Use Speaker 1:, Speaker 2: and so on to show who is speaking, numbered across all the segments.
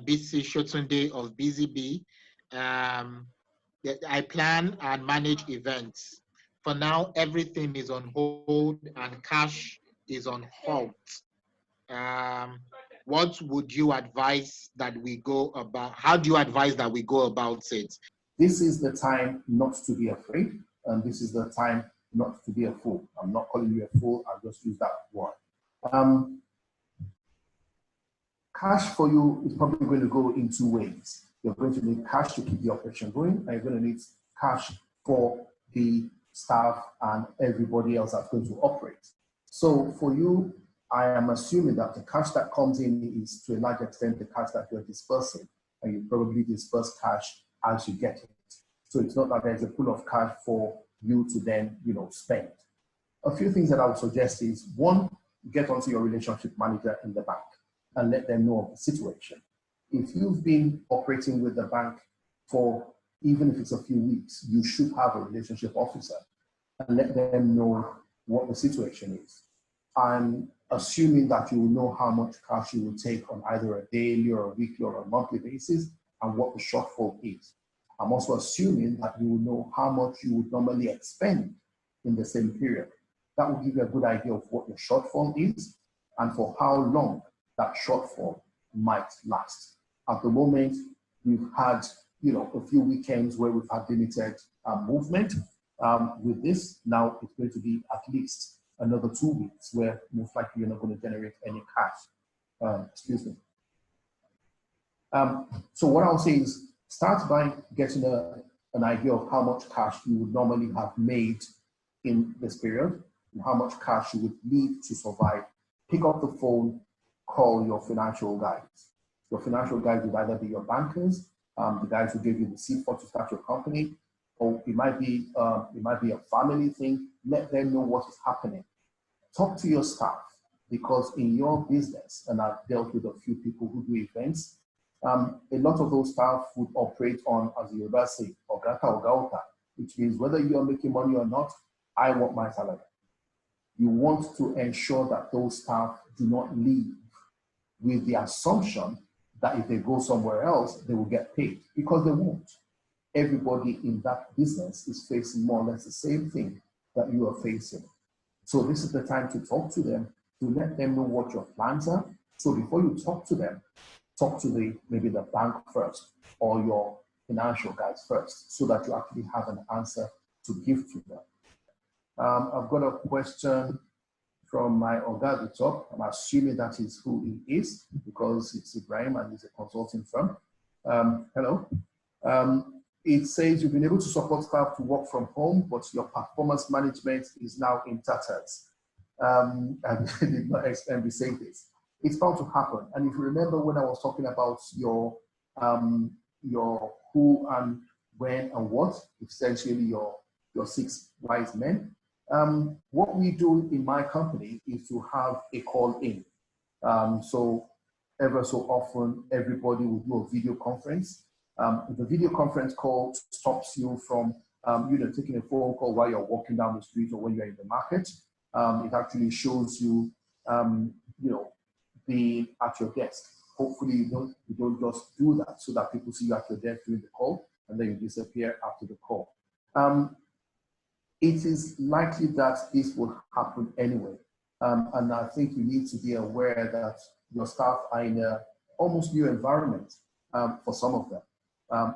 Speaker 1: BC Shotunde of BZB. I plan and manage events. For now, everything is on hold and cash is on halt. What would you advise that we go about? How do you advise that we go about it?
Speaker 2: This is the time not to be afraid, and this is the time not to be a fool. I'm not calling you a fool, I'll just use that word. Cash for you is probably going to go in two ways. You're going to need cash to keep the operation going, and you're going to need cash for the staff and everybody else that's going to operate. So for you, I am assuming that the cash that comes in is to a large extent the cash that you're dispersing, and you probably disperse cash as you get it. So it's not that there's a pool of cash for you to then, spend. A few things that I would suggest is, one, get onto your relationship manager in the bank and let them know of the situation. If you've been operating with the bank for, even if it's a few weeks, you should have a relationship officer and let them know what the situation is. I'm assuming that you will know how much cash you will take on either a daily or a weekly or a monthly basis and what the shortfall is. I'm also assuming that you will know how much you would normally expend in the same period. That will give you a good idea of what your shortfall is and for how long that shortfall might last. At the moment, we've had a few weekends where we've had limited movement. With this, now it's going to be at least another 2 weeks where most likely you're not going to generate any cash. Excuse me. So what I'll say is start by getting an idea of how much cash you would normally have made in this period and how much cash you would need to survive. Pick up the phone, call your financial guides. Your financial guides would either be your bankers, the guys who gave you the seed for to start your company, or it might be a family thing. Let them know what is happening. Talk to your staff, because in your business, and I've dealt with a few people who do events, a lot of those staff would operate on, as the Yoruba say, ogata ogauta, which means whether you are making money or not, I want my salary. You want to ensure that those staff do not leave with the assumption that if they go somewhere else, they will get paid, because they won't. Everybody in that business is facing more or less the same thing that you are facing. So this is the time to talk to them, to let them know what your plans are. So before you talk to them, talk to maybe the bank first or your financial guys first, so that you actually have an answer to give to them. I've got a question from my Oga at the top. I'm assuming that is who he is, because it's Ibrahim and he's a consulting firm. Hello. It says you've been able to support staff to work from home, but your performance management is now in tatters. I did not expect me to say this. It's bound to happen. And if you remember when I was talking about your who and when and what, essentially your 6 wise men, what we do in my company is to have a call in. So ever so often, everybody will do a video conference. The video conference call stops you from taking a phone call while you're walking down the street or when you're in the market. It actually shows you, being at your desk. Hopefully you don't just do that so that people see you at your desk during the call and then you disappear after the call. It is likely that this will happen anyway. And I think you need to be aware that your staff are in an almost new environment for some of them.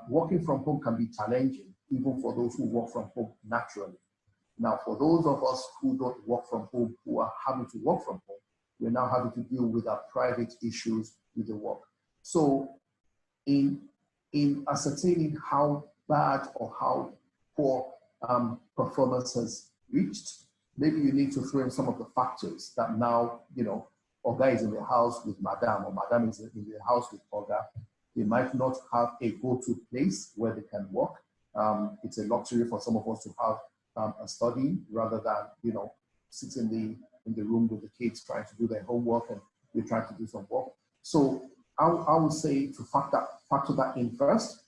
Speaker 2: Working from home can be challenging, even for those who work from home naturally. Now, for those of us who don't work from home, who are having to work from home, we're now having to deal with our private issues with the work. So in ascertaining how bad or how poor performance has reached, maybe you need to throw in some of the factors that now, Oga is in the house with Madam, or Madam is in the house with Oga. They might not have a go-to place where they can work. It's a luxury for some of us to have a study rather than, sit in the room with the kids trying to do their homework and we're trying to do some work. So I would say to factor that in first,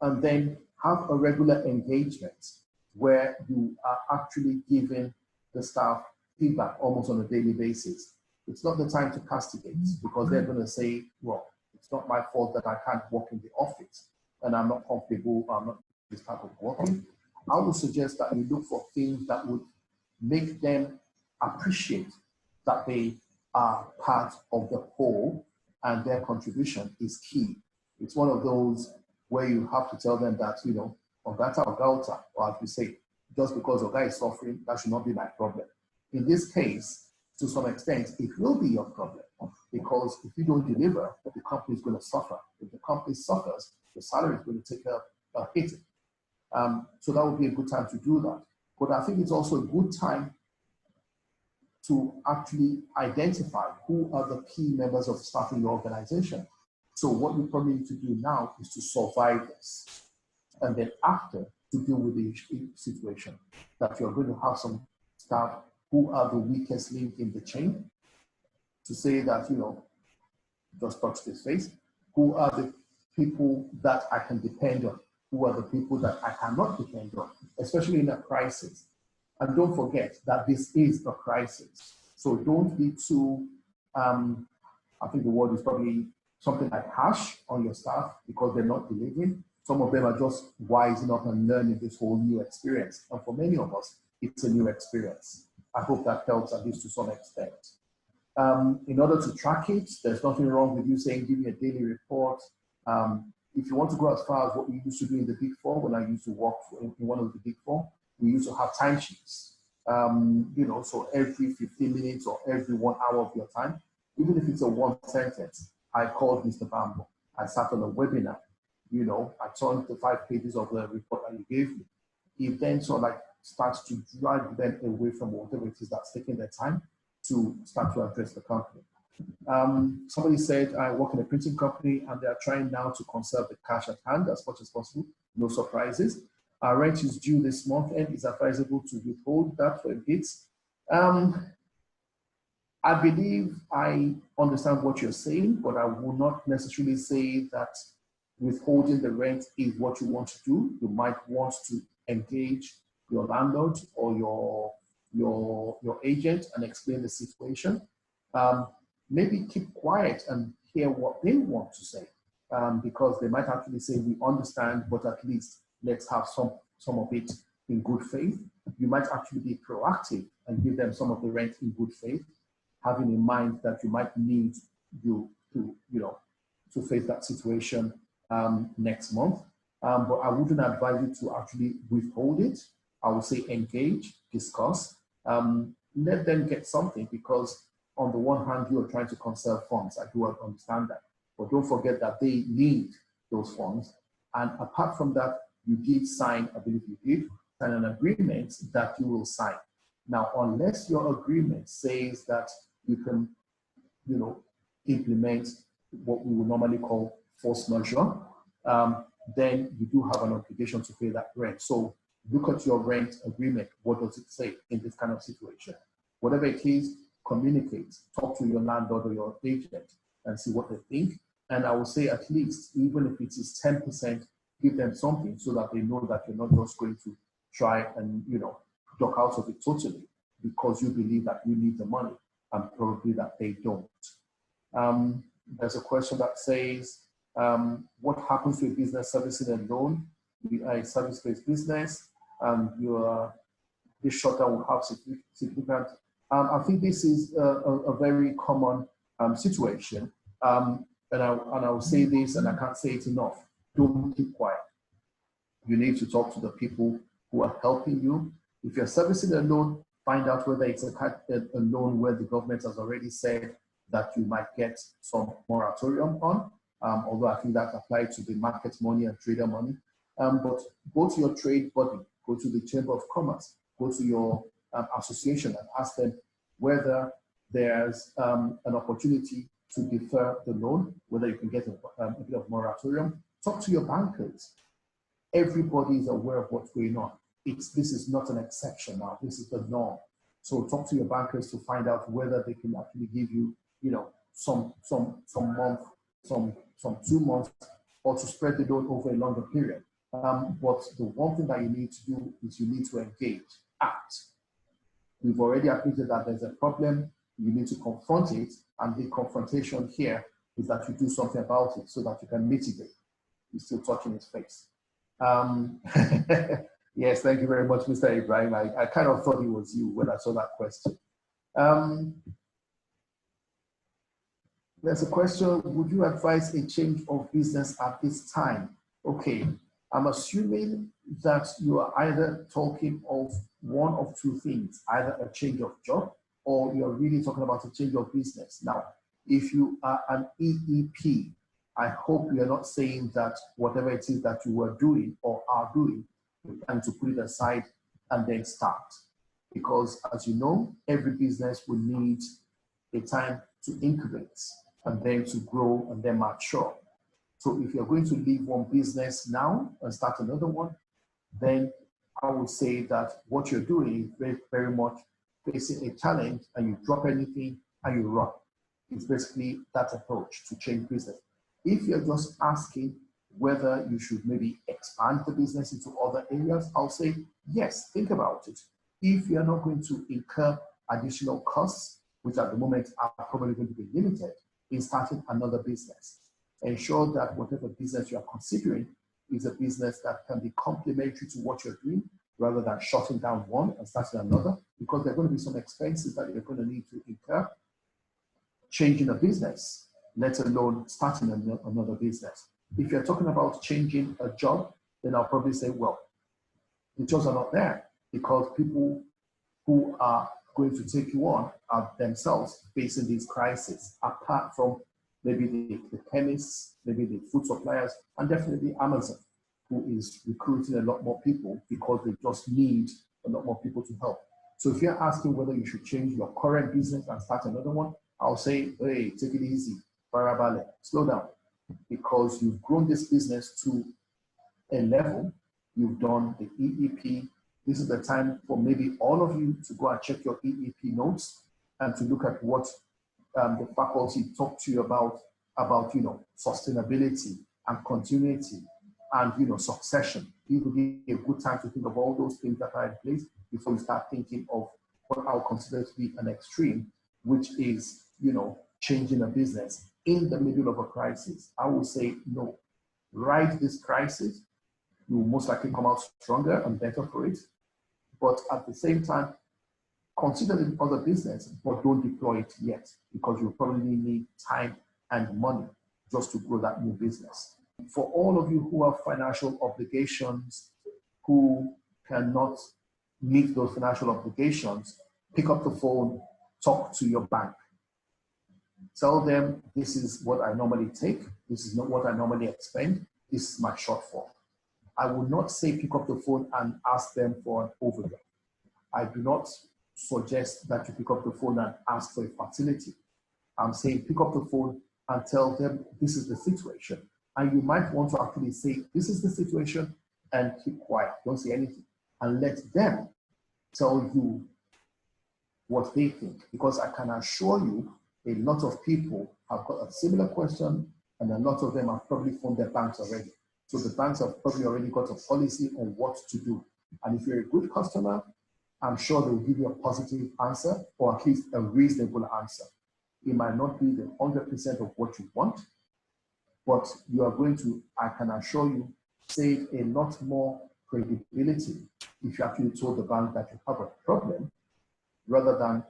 Speaker 2: and then have a regular engagement where you are actually giving the staff feedback almost on a daily basis. It's not the time to castigate, because they're going to say, well, it's it's not my fault that I can't work in the office and I'm not comfortable, I'm not this type of working. I would suggest that you look for things that would make them appreciate that they are part of the whole and their contribution is key. It's one of those where you have to tell them that, you know, Ogata or Gauta, or as we say, just because Oga is suffering, that should not be my problem. In this case, to some extent, it will be your problem because if you don't deliver, the company is going to suffer. If the company suffers, the salary is going to take a hit. So that would be a good time to do that. But I think it's also a good time to actually identify who are the key members of staff in your organization. So what you probably need to do now is to survive this. And then after, to deal with the situation, that you're going to have some staff who are the weakest link in the chain, to say that, you know, just touch this face, who are the people that I can depend on, who are the people that I cannot depend on, especially in a crisis. And don't forget that this is a crisis. So don't be too, I think the word is probably something like harsh on your staff because they're not delivering. Some of them are just wising up and learning this whole new experience. And for many of us, it's a new experience. I hope that helps at least to some extent. In order to track it, there's nothing wrong with you saying, give me a daily report. If you want to go as far as what we used to do in the Big Four, when I used to work in one of the Big Four, we used to have timesheets. You know, so every 15 minutes or every 1 hour of your time, even if it's a one sentence, I called Mr. Bambo. I sat on a webinar. You know, I turned the 5 pages of the report that you gave me. It then sort of like starts to drag them away from whatever it is that's taking their time to start to address the company. Somebody said, I work in a printing company and they are trying now to conserve the cash at hand as much as possible. No surprises. Our rent is due this month and is advisable to withhold that for a bit. I believe I understand what you're saying, but I will not necessarily say that withholding the rent is what you want to do. You might want to engage your landlord or your agent and explain the situation. Maybe keep quiet and hear what they want to say, because they might actually say, we understand, but at least let's have some of it in good faith. You might actually be proactive and give them some of the rent in good faith, having in mind that you might need you to face that situation next month. But I wouldn't advise you to actually withhold it. I would say engage, discuss, let them get something, because on the one hand, you are trying to conserve funds. I do understand that. But don't forget that they need those funds. And apart from that, you did sign, I believe you did, sign an agreement that you will sign. Now, unless your agreement says that you can, you know, implement what we would normally call force majeure, then you do have an obligation to pay that rent. So look at your rent agreement. What does it say in this kind of situation? Whatever it is, communicate, talk to your landlord or your agent and see what they think. And I would say at least, even if it is 10%, give them something so that they know that you're not just going to try and, you know, duck out of it totally because you believe that you need the money and probably that they don't. There's a question that says, what happens to a business servicing a loan? We are a service-based business and this shutdown will have significant. I think this is a very common situation. And I will say this, and I can't say it enough. Don't keep quiet. You need to talk to the people who are helping you. If you're servicing a loan, find out whether it's a loan where the government has already said that you might get some moratorium on, although I think that applies to the market money and trader money. But go to your trade body, go to the Chamber of Commerce, go to your association and ask them whether there's an opportunity to defer the loan, whether you can get a bit of moratorium. Talk to your bankers. Everybody is aware of what's going on. This is not an exception now. This is the norm. So talk to your bankers to find out whether they can actually give you, you know, some month, some 2 months, or to spread the loan over a longer period. But the one thing that you need to do is you need to engage, act. We've already admitted that there's a problem. You need to confront it, and the confrontation here is that you do something about it so that you can mitigate. He's still touching his face. Yes, thank you very much, Mr. Ibrahim. I kind of thought it was you when I saw that question. There's a question, would you advise a change of business at this time? Okay, I'm assuming that you are either talking of one of two things, either a change of job or you're really talking about a change of business. Now, if you are an EEP, I hope you're not saying that whatever it is that you were doing or are doing, you plan to put it aside and then start. Because as you know, every business will need a time to incubate and then to grow and then mature. So if you're going to leave one business now and start another one, then I would say that what you're doing is very, very much facing a challenge and you drop anything and you run. It's basically that approach to change business. If you're just asking whether you should maybe expand the business into other areas, I'll say, yes, think about it. If you're not going to incur additional costs, which at the moment are probably going to be limited, in starting another business, ensure that whatever business you are considering is a business that can be complementary to what you're doing rather than shutting down one and starting another, because there are going to be some expenses that you're going to need to incur changing a business, let alone starting another business. If you're talking about changing a job, then I'll probably say, well, the jobs are not there because people who are going to take you on are themselves facing these crises, apart from maybe the chemists, maybe the food suppliers, and definitely Amazon, who is recruiting a lot more people because they just need a lot more people to help. So if you're asking whether you should change your current business and start another one, I'll say, hey, take it easy, farabale, slow down, because you've grown this business to a level, you've done the EEP. This is the time for maybe all of you to go and check your EEP notes and to look at what the faculty talked to you about sustainability and continuity and succession. It will be a good time to think of all those things that are in place before you start thinking of what I'll consider to be an extreme, which is changing a business in the middle of a crisis. I will say no. Ride this crisis. You will most likely come out stronger and better for it. But at the same time, consider the other business, but don't deploy it yet because you probably need time and money just to grow that new business. For all of you who have financial obligations, who cannot meet those financial obligations, pick up the phone, talk to your bank. Tell them, this is what I normally take, this is not what I normally expend, this is my shortfall. I will not say pick up the phone and ask them for an overdraft. I do not suggest that you pick up the phone and ask for a facility. I'm saying pick up the phone and tell them this is the situation. And you might want to actually say, this is the situation, and keep quiet, don't say anything. And let them tell you what they think. Because I can assure you, a lot of people have got a similar question, and a lot of them have probably phoned their banks already. So the banks have probably already got a policy on what to do. And if you're a good customer, I'm sure they'll give you a positive answer, or at least a reasonable answer. It might not be the 100% of what you want, but you are going to, I can assure you, save a lot more credibility if you actually told the bank that you have a problem, rather than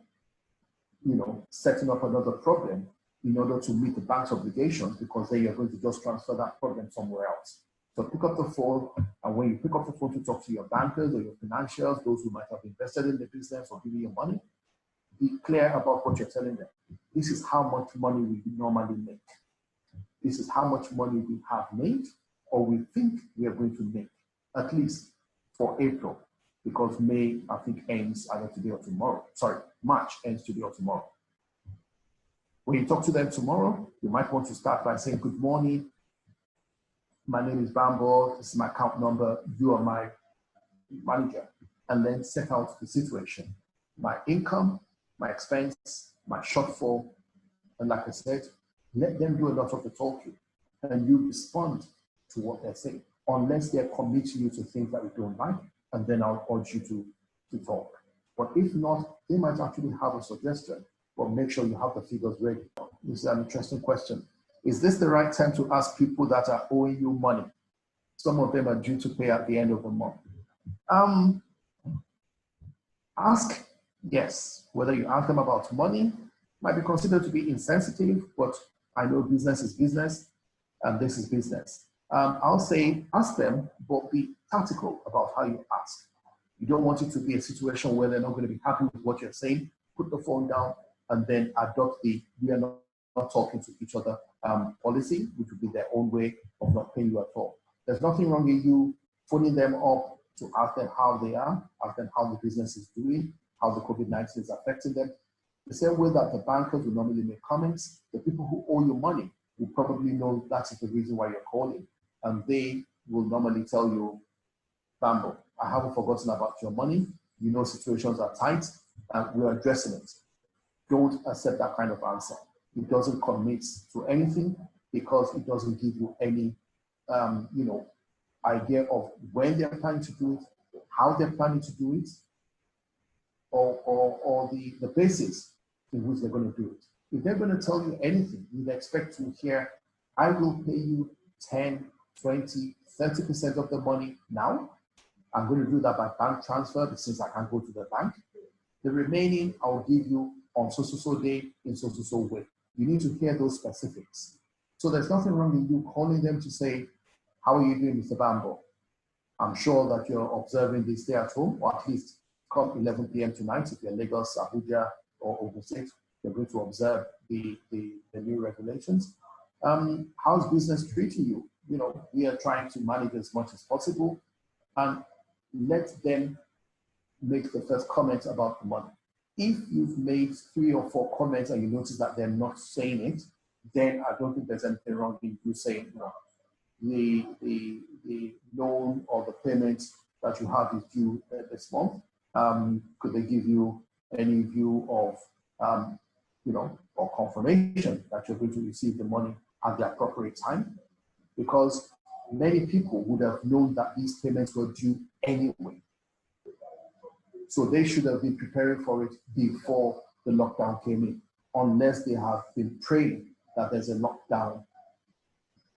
Speaker 2: setting up another problem in order to meet the bank's obligations, because then you're going to just transfer that problem somewhere else. So pick up the phone, and when you pick up the phone to talk to your bankers or your financials, those who might have invested in the business or giving you money, be clear about what you're telling them. This is how much money we normally make. This is how much money we have made, or we think we are going to make, at least for April, because May, I think, ends either today or tomorrow. Sorry, March ends today or tomorrow. When you talk to them tomorrow, you might want to start by saying, good morning, my name is Bambo, this is my account number, you are my manager, and then set out the situation. My income, my expense, my shortfall, and like I said, let them do a lot of the talking, and you respond to what they're saying, unless they're committing you to things that you don't like, and then I'll urge you to talk. But if not, they might actually have a suggestion, but make sure you have the figures ready. This is an interesting question. Is this the right time to ask people that are owing you money? Some of them are due to pay at the end of the month. Ask, yes. Whether you ask them about money might be considered to be insensitive, but I know business is business, and this is business. I'll say ask them, but be tactical about how you ask. You don't want it to be a situation where they're not going to be happy with what you're saying. Put the phone down and then adopt the we are not talking to each other policy, which would be their own way of not paying you at all. There's nothing wrong with you phoning them up to ask them how they are, ask them how the business is doing, how the COVID-19 is affecting them. The same way that the bankers will normally make comments, the people who owe you money will probably know that is the reason why you're calling. And they will normally tell you, Bambo, I haven't forgotten about your money. You know situations are tight and we're addressing it. Don't accept that kind of answer. It doesn't commit to anything because it doesn't give you any idea of when they're planning to do it, how they're planning to do it, or the basis in which they're going to do it. If they're going to tell you anything, you'd expect to hear, I will pay you 10, 20, 30% of the money now. I'm going to do that by bank transfer since I can't go to the bank. The remaining, I'll give you on so day in so way. You need to hear those specifics. So there's nothing wrong with you calling them to say, how are you doing, Mr. Bambo? I'm sure that you're observing this day at home, or at least come 11 p.m. tonight, if you're Lagos, Abuja, or Ogun State, you're going to observe the new regulations. How's business treating you? You know, we are trying to manage as much as possible and let them make the first comment about the money. If you've made 3 or 4 comments and you notice that they're not saying it, then I don't think there's anything wrong with you saying, no, the loan or the payment that you have is due this month. Could they give you any view of, or confirmation that you're going to receive the money at the appropriate time? Because many people would have known that these payments were due anyway. So they should have been preparing for it before the lockdown came in, unless they have been praying that there's a lockdown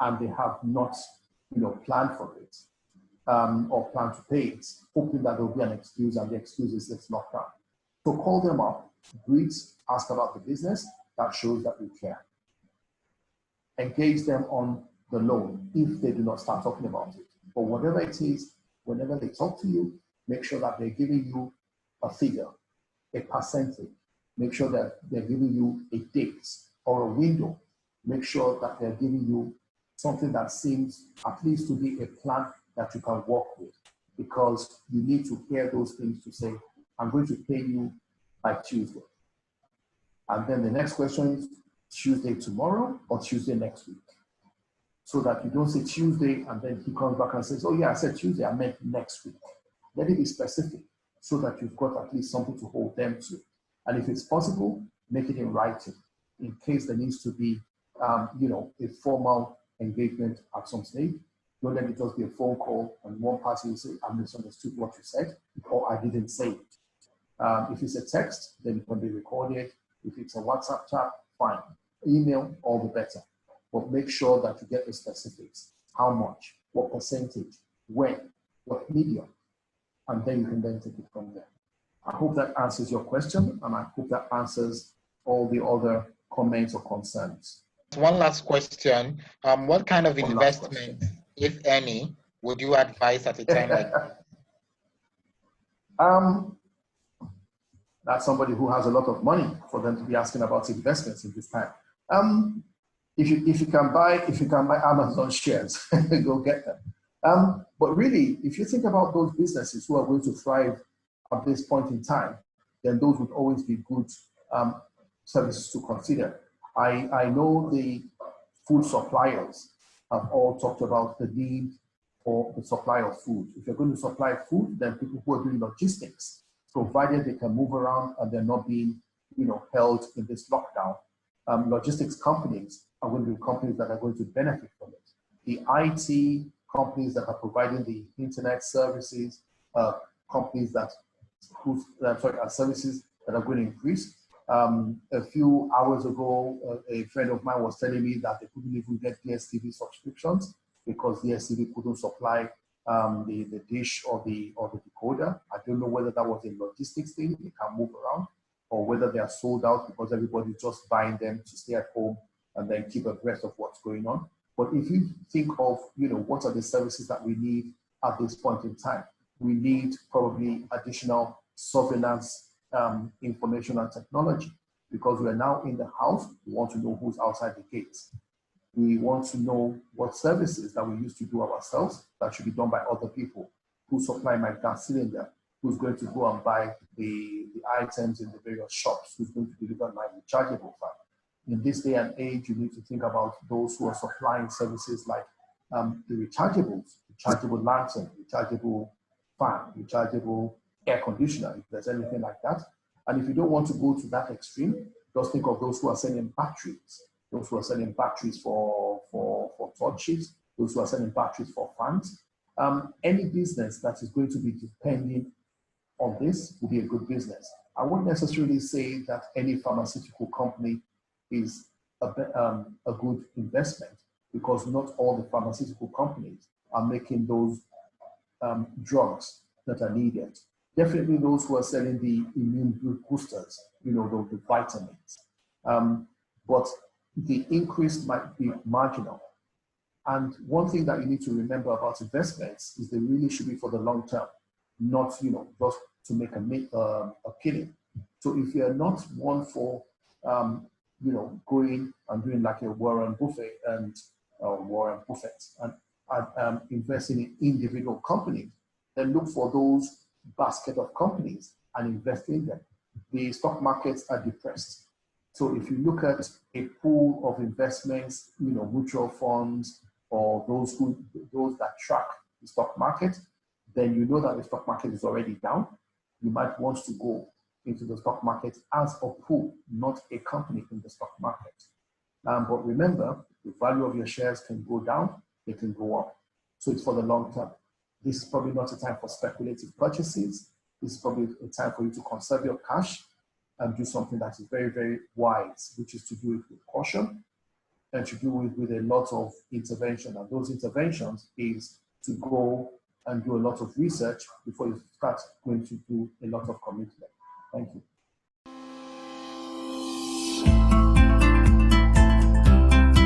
Speaker 2: and they have not, planned for it or planned to pay it, hoping that there'll be an excuse, and the excuse is it's lockdown. So call them up, greet, ask about the business. That shows that you care. Engage them on the loan if they do not start talking about it. But whatever it is, whenever they talk to you, make sure that they're giving you a figure, a percentage. Make sure that they're giving you a date or a window. Make sure that they're giving you something that seems at least to be a plan that you can work with, because you need to hear those things to say, I'm going to pay you by Tuesday. And then the next question is Tuesday tomorrow or Tuesday next week? So that you don't say Tuesday and then he comes back and says, oh yeah, I said Tuesday, I meant next week. Let it be specific so that you've got at least something to hold them to. And if it's possible, make it in writing in case there needs to be, a formal engagement at some stage. Don't let it just be a phone call and one party will say, I misunderstood what you said, or I didn't say it. If it's a text, then it can be recorded. If it's a WhatsApp chat, fine. Email, all the better. But make sure that you get the specifics. How much, what percentage, when, what medium, and then you can then take it from there. I hope that answers your question, and I hope that answers all the other comments or concerns.
Speaker 1: One last question. What kind of investment, if any, would you advise at a time like that?
Speaker 2: That's somebody who has a lot of money for them to be asking about investments in this time. If you can buy Amazon shares, go get them. But really, if you think about those businesses who are going to thrive at this point in time, then those would always be good services to consider. I know the food suppliers have all talked about the need for the supply of food. If you're going to supply food, then people who are doing logistics, provided they can move around and they're not being, held in this lockdown, logistics companies are going to be companies that are going to benefit from it. The IT companies that are providing the internet services, companies that services that are going to increase. A few hours ago, a friend of mine was telling me that they couldn't even get DSTV subscriptions because DSTV couldn't supply the dish or the decoder. I don't know whether that was a logistics thing, they can move around, or whether they are sold out because everybody's just buying them to stay at home and then keep abreast of what's going on. But if you think of, what are the services that we need at this point in time, we need probably additional surveillance information and technology, because we are now in the house. We want to know who's outside the gates. We want to know what services that we used to do ourselves that should be done by other people, who supply my gas cylinder, who's going to go and buy the items in the various shops, who's going to deliver my rechargeable fan. In this day and age, you need to think about those who are supplying services like the rechargeables, rechargeable lantern, rechargeable fan, rechargeable air conditioner, if there's anything like that. And if you don't want to go to that extreme, just think of those who are selling batteries, those who are selling batteries for torches, those who are selling batteries for fans. Any business that is going to be depending on this will be a good business. I won't necessarily say that any pharmaceutical company is a good investment, because not all the pharmaceutical companies are making those drugs that are needed. Definitely those who are selling the immune boosters, the vitamins. But the increase might be marginal. And one thing that you need to remember about investments is they really should be for the long term, not just to make a killing. So if you're not one for going and doing like a Warren Buffett and investing in individual companies, then look for those basket of companies and invest in them. The stock markets are depressed. So if you look at a pool of investments, mutual funds, or those that track the stock market, then you know that the stock market is already down. You might want to go into the stock market as a pool, not a company in the stock market. But remember, the value of your shares can go down, they can go up. So it's for the long term. This is probably not a time for speculative purchases. This is probably a time for you to conserve your cash and do something that is very, very wise, which is to do it with caution and to do it with a lot of intervention. And those interventions is to go and do a lot of research before you start going to do a lot of commitment. Thank you.